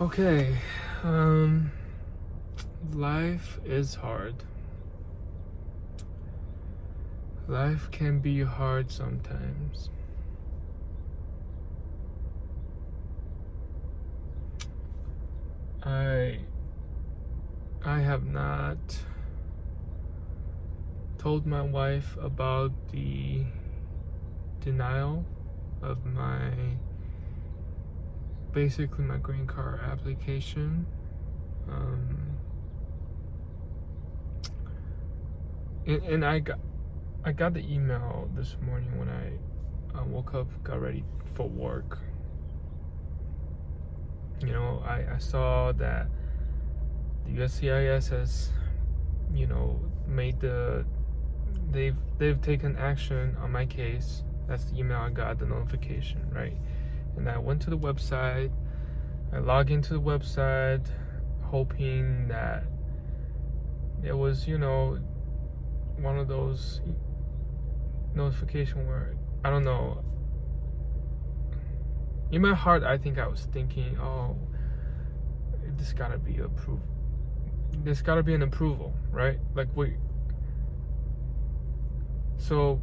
Okay, um, life is hard. Life can be hard sometimes. I I have not told my wife about the denial of basically my green card application. Um, and I got the email this morning when I woke up, got ready for work. I saw that the USCIS has, made they've taken action on my case. That's the email I got, the notification, right? And I went to the website. I logged into the website, hoping that it was, one of those notification where I don't know. In my heart, I think I was thinking, oh, this gotta be approved. There's gotta be an approval, right? Like So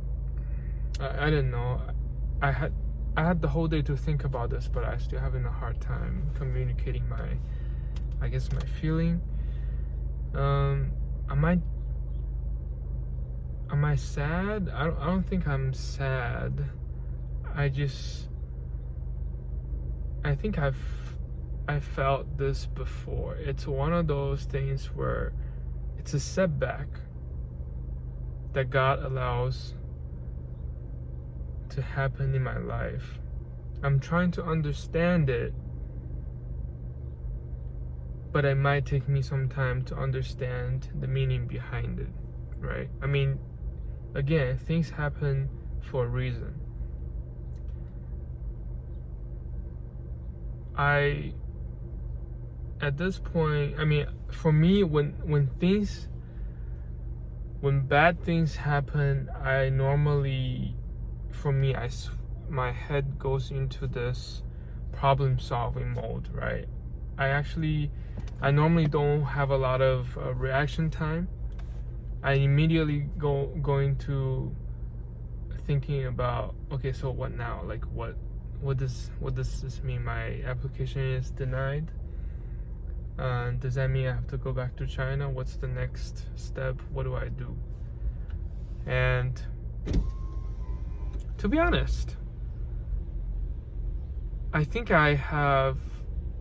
I didn't know. I had the whole day to think about this, but I still having a hard time communicating my feeling. Am I sad? I don't think I'm sad. I think I felt this before. It's one of those things where it's a setback that God allows to happen in my life. I'm trying to understand it, but it might take me some time to understand the meaning behind it, right? I mean, again, things happen for a reason. At this point, I mean, for me, when bad things happen, I normally, for me, my head goes into this problem solving mode, right? I normally don't have a lot of reaction time. I immediately go into thinking about, okay, so what now? Like what does this mean? My application is denied. Does that mean I have to go back to China? What's the next step? What do I do? And to be honest, I think I have,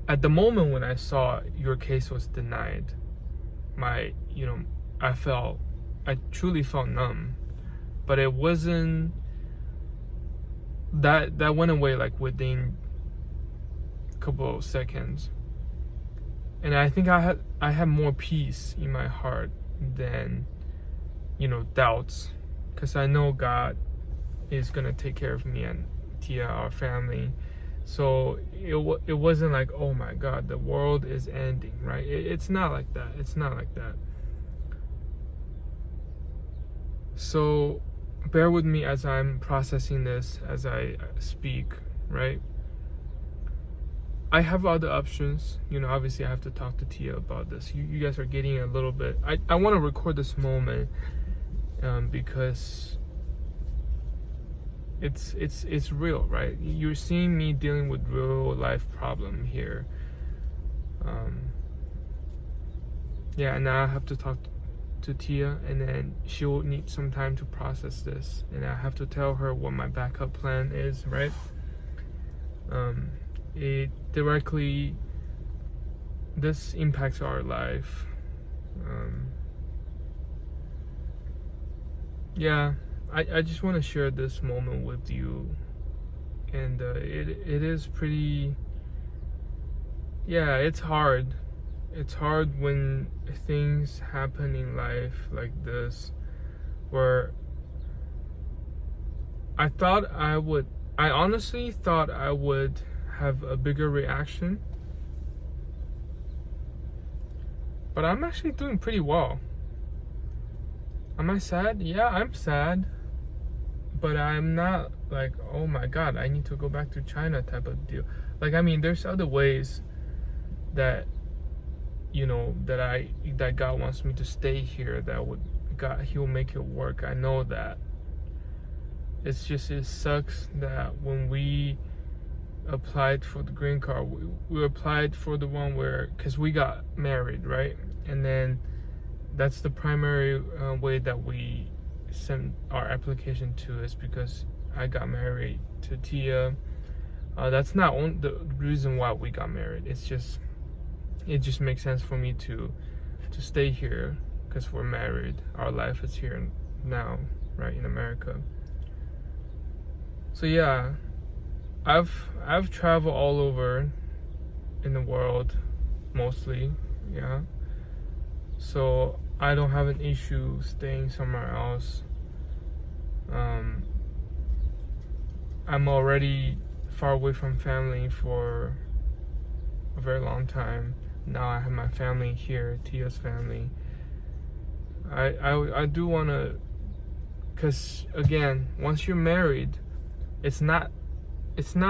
at the moment when I saw your case was denied, I truly felt numb. But it wasn't, that went away like within a couple of seconds. And I think I had more peace in my heart than, doubts, because I know God is gonna take care of me and Tia, our family. So it wasn't like, oh my God, the world is ending, right? It's not like that. It's not like that. So bear with me as I'm processing this as I speak, right? I have other options. Obviously I have to talk to Tia about this. You guys are getting a little bit. I want to record this moment because it's real, right? You're seeing me dealing with real life problem here. And now I have to talk to Tia, and then she'll need some time to process this, and I have to tell her what my backup plan is, right? It directly, this impacts our life. I just want to share this moment with you, and it is pretty, it's hard. It's hard when things happen in life like this, where I honestly thought I would have a bigger reaction, but I'm actually doing pretty well. Am I sad? Yeah, I'm sad, but I'm not like, oh my God, I need to go back to China type of deal. Like, I mean, there's other ways that that God wants me to stay here, He will make it work. I know that. It sucks that when we applied for the green card, we applied for the one because we got married, right? And then that's the primary way that we sent our application to, is because I got married to Tia. That's not the reason why we got married. It just makes sense for me to stay here because we're married. Our life is here now, right, in America. So yeah, I've traveled all over in the world, mostly, yeah. So I don't have an issue staying somewhere else. I'm already far away from family for a very long time. Now I have my family here, Tia's family. I do want to, because again, once you're married, it's not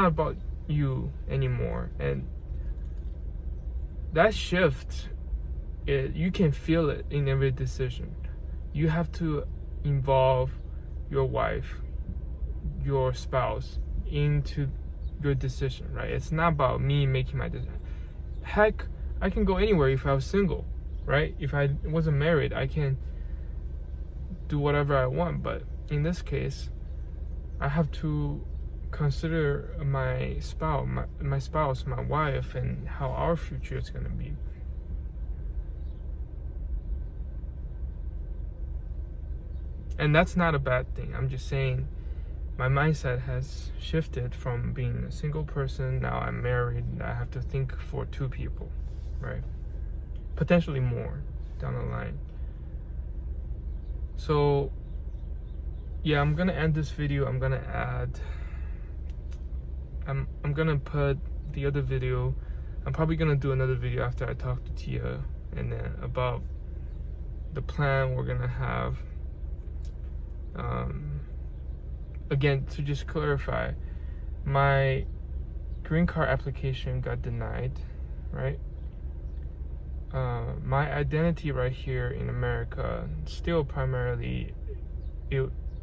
about you anymore, and that shift, you can feel it in every decision. You have to involve your wife, your spouse, into your decision, right? It's not about me making my decision. Heck, I can go anywhere if I was single, right? If I wasn't married, I can do whatever I want. But in this case, I have to consider my spouse, my wife, and how our future is going to be. And that's not a bad thing. I'm just saying my mindset has shifted from being a single person. Now I'm married, and I have to think for two people, right? Potentially more down the line. So yeah, I'm gonna end this video. I'm gonna put the other video. I'm probably gonna do another video after I talk to Tia, and then about the plan we're gonna have. Again, to just clarify, my green card application got denied, right? My identity right here in America still primarily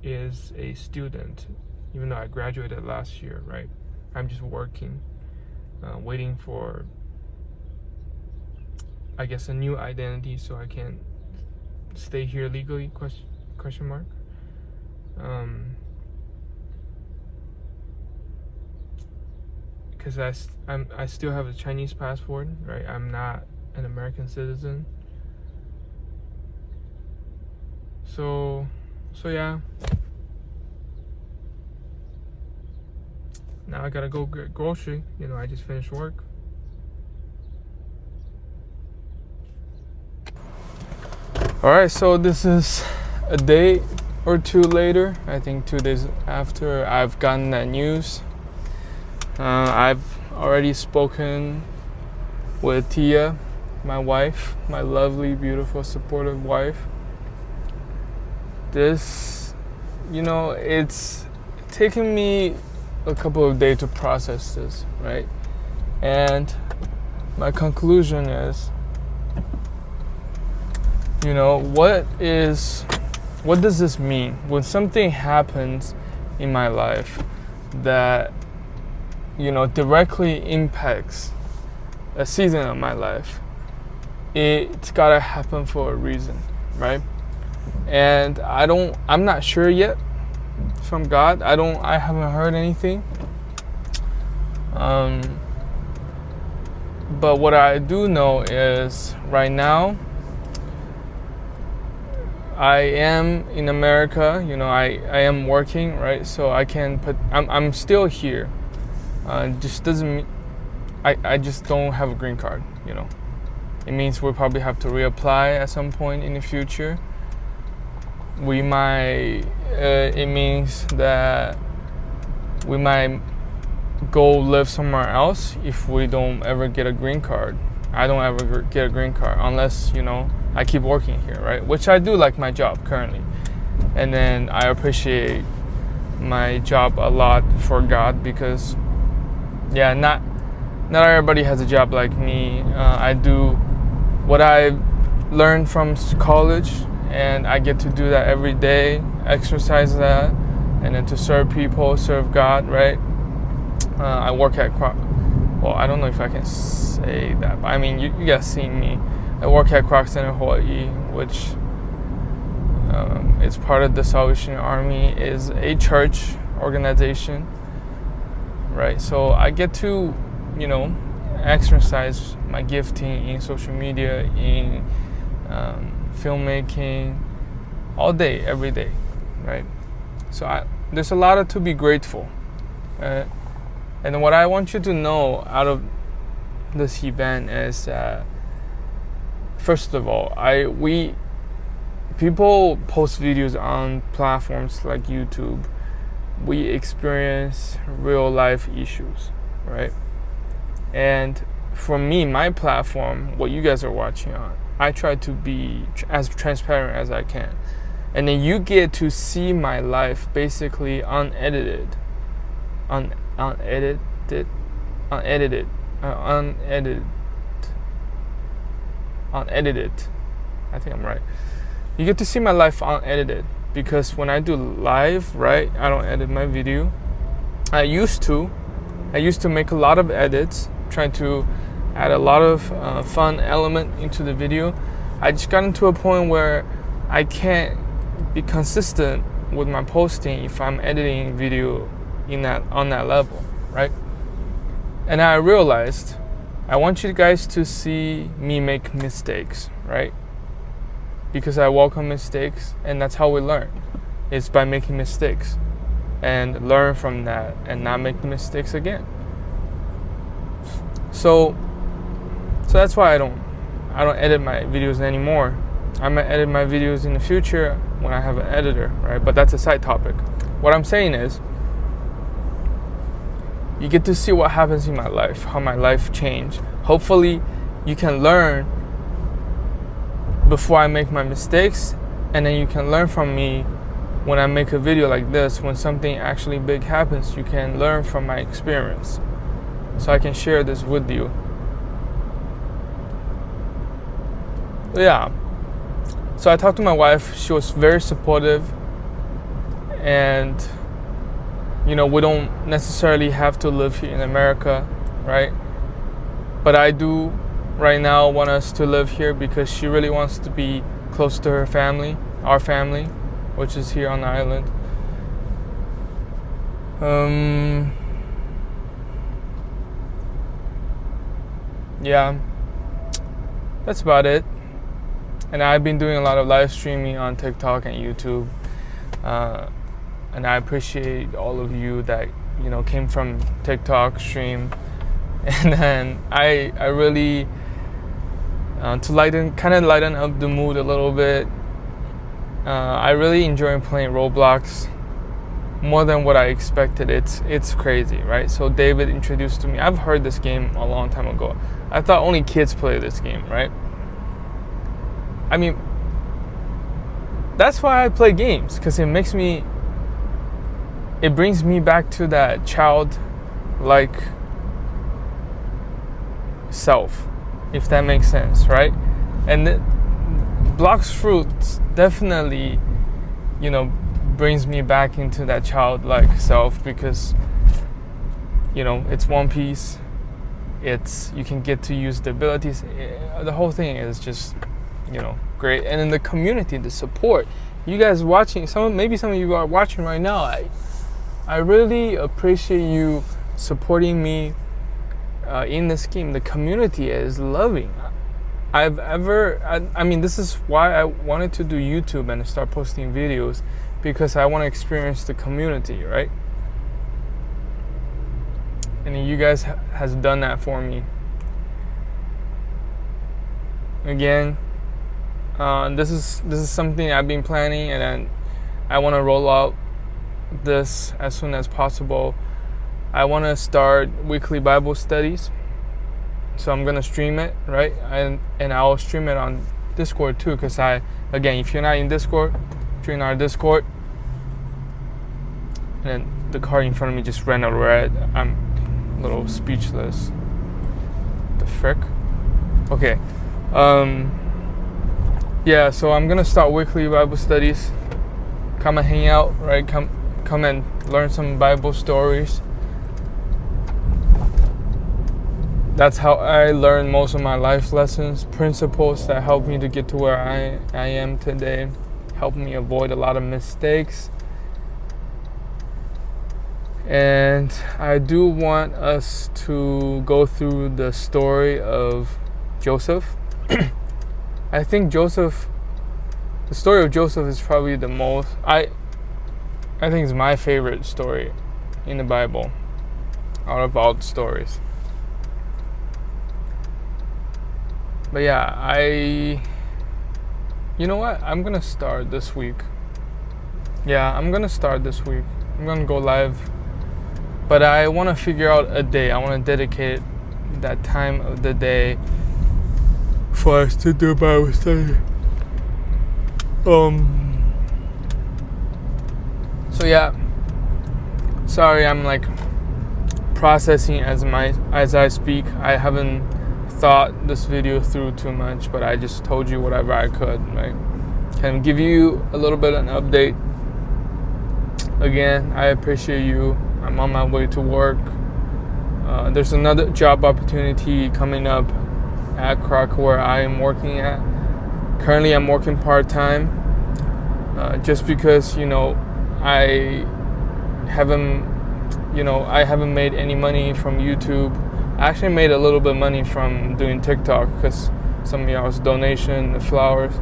is a student, even though I graduated last year, right? I'm just working, waiting for, I guess, a new identity so I can stay here legally, question mark. Because I still have a Chinese passport, right? I'm not an American citizen. So yeah. Now I gotta go get grocery. I just finished work. Alright, so this is a day or two later. I think 2 days after I've gotten that news. I've already spoken with Tia, my wife, my lovely, beautiful, supportive wife. This, it's taken me a couple of days to process this, right? And my conclusion is, what does this mean? When something happens in my life that, directly impacts a season of my life, it's gotta happen for a reason, right? And I'm not sure yet from God. I haven't heard anything. But what I do know is right now I am in America, I am working, right? So I'm still here. Just doesn't mean I just don't have a green card, It means we'll probably have to reapply at some point in the future. It means that we might go live somewhere else if we don't ever get a green card. I don't ever get a green card unless, I keep working here, right? Which I do like my job currently. And then I appreciate my job a lot for God because, not everybody has a job like me. I do what I learned from college, and I get to do that every day, exercise that, and then to serve people, serve God, right? I work at well, I don't know if I can say that, but I mean, you guys seen me. I work at Croc Center Hawaii, which is part of the Salvation Army, is a church organization, right? So I get to, exercise my gifting in social media, in filmmaking, all day, every day, right? So there's a lot to be grateful. And what I want you to know out of this event is that, first of all, people post videos on platforms like YouTube. We experience real life issues, right? And for me, my platform, what you guys are watching on, I try to be as transparent as I can. And then you get to see my life basically unedited. Unedited. I think I'm right. You get to see my life unedited, because when I do live, right, I don't edit my video. I used to make a lot of edits, trying to add a lot of fun element into the video. I just got into a point where I can't be consistent with my posting if I'm editing video on that level, right? And I realized I want you guys to see me make mistakes, right? Because I welcome mistakes, and that's how we learn. It's by making mistakes and learn from that and not make the mistakes again. So that's why I don't edit my videos anymore. I might edit my videos in the future when I have an editor, right? But that's a side topic. What I'm saying is, you get to see what happens in my life, how my life changed. Hopefully, you can learn before I make my mistakes, and then you can learn from me when I make a video like this. When something actually big happens, you can learn from my experience, so I can share this with you. Yeah. So I talked to my wife. She was very supportive, and we don't necessarily have to live here in America, right? But I do right now want us to live here because she really wants to be close to her family, our family, which is here on the island. Yeah, that's about it. And I've been doing a lot of live streaming on TikTok and YouTube, and I appreciate all of you that came from TikTok stream. And then I really to lighten up the mood a little bit. I really enjoy playing Roblox more than what I expected. It's crazy, right? So David introduced to me. I've heard this game a long time ago. I thought only kids play this game, right? I mean, that's why I play games, because it brings me back to that childlike self, if that makes sense, right? And Blox Fruits definitely, brings me back into that childlike self, because, it's one piece. You can get to use the abilities. The whole thing is just, great. And in the community, the support, you guys watching, maybe some of you are watching right now. I really appreciate you supporting me in this game. The community is loving. I mean, this is why I wanted to do YouTube and start posting videos, because I want to experience the community, right? And you guys has done that for me. Again, this is something I've been planning, and then I want to roll out this as soon as possible. I want to start weekly Bible studies, so I'm gonna stream it, right? And I'll stream it on Discord too, because again, if you're not in Discord, join our Discord. And then the car in front of me just ran out red. I'm a little speechless. frick? Okay. Yeah, so I'm gonna start weekly Bible studies. Come and hang out, right? Come and learn some Bible stories. That's how I learned most of my life lessons, principles that helped me to get to where I am today, helped me avoid a lot of mistakes. And I do want us to go through the story of Joseph. I think the story of Joseph is probably the most, I think it's my favorite story in the Bible out of all the stories. But yeah, you know what? I'm gonna start this week. Yeah, I'm gonna start this week. I'm gonna go live. But I wanna figure out a day. I wanna dedicate that time of the day for us to do Bible study. So yeah. Sorry, I'm like processing as I speak. I haven't thought this video through too much, but I just told you whatever I could, right? Can give you a little bit of an update. Again, I appreciate you. I'm on my way to work. There's another job opportunity coming up at Croc where I am working at. Currently, I'm working part-time just because, I haven't made any money from YouTube. I actually made a little bit of money from doing TikTok because some of y'all's donation, the flowers,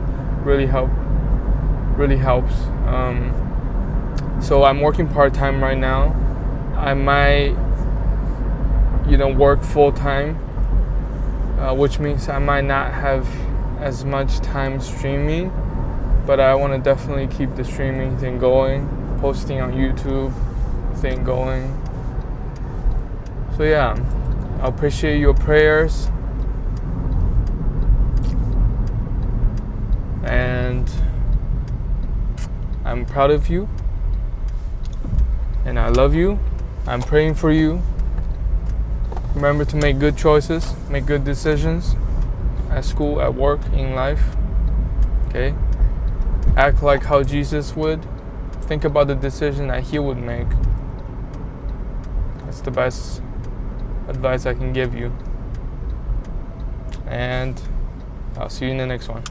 really helps. So I'm working part-time right now. I might, work full-time, which means I might not have as much time streaming, but I want to definitely keep the streaming thing going, posting on YouTube thing going. So yeah, I appreciate your prayers, and I'm proud of you, and I love you. I'm praying for you. Remember to make good choices, make good decisions at school, at work, in life. Okay? Act like how Jesus would. Think about the decision that he would make. That's the best advice I can give you. And I'll see you in the next one.